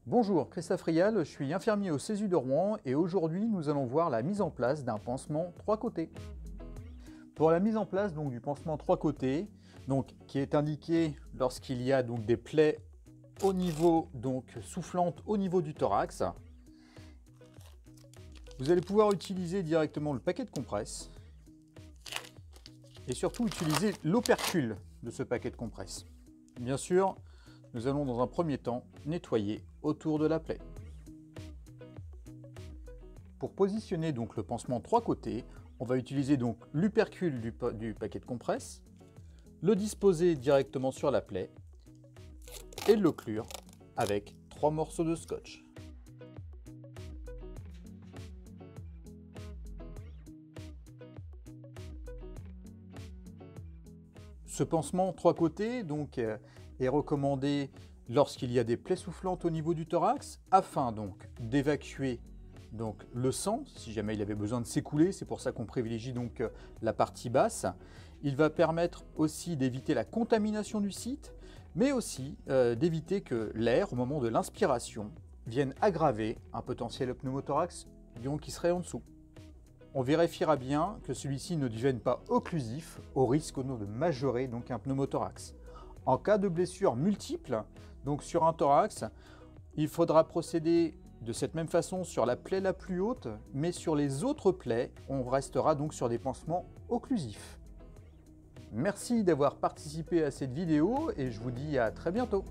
Bonjour, Christophe Rial, je suis infirmier au CESU de Rouen et aujourd'hui nous allons voir la mise en place d'un pansement 3 côtés. Pour la mise en place du pansement 3 côtés, qui est indiqué lorsqu'il y a des plaies au niveau, soufflantes au niveau du thorax, vous allez pouvoir utiliser directement le paquet de compresse et surtout utiliser l'opercule de ce paquet de compresse. Bien sûr, nous allons dans un premier temps nettoyer autour de la plaie. Pour positionner le pansement 3 côtés, on va utiliser l'opercule du paquet de compresse, le disposer directement sur la plaie et l'occlure avec 3 morceaux de scotch. Ce pansement 3 côtés est recommandé lorsqu'il y a des plaies soufflantes au niveau du thorax afin d'évacuer le sang, si jamais il avait besoin de s'écouler. C'est pour ça qu'on privilégie la partie basse. Il va permettre aussi d'éviter la contamination du site, mais aussi d'éviter que l'air, au moment de l'inspiration, vienne aggraver un potentiel pneumothorax qui serait en dessous. On vérifiera bien que celui-ci ne devienne pas occlusif au risque de majorer un pneumothorax. En cas de blessure multiple sur un thorax, il faudra procéder de cette même façon sur la plaie la plus haute, mais sur les autres plaies, on restera sur des pansements occlusifs. Merci d'avoir participé à cette vidéo et je vous dis à très bientôt.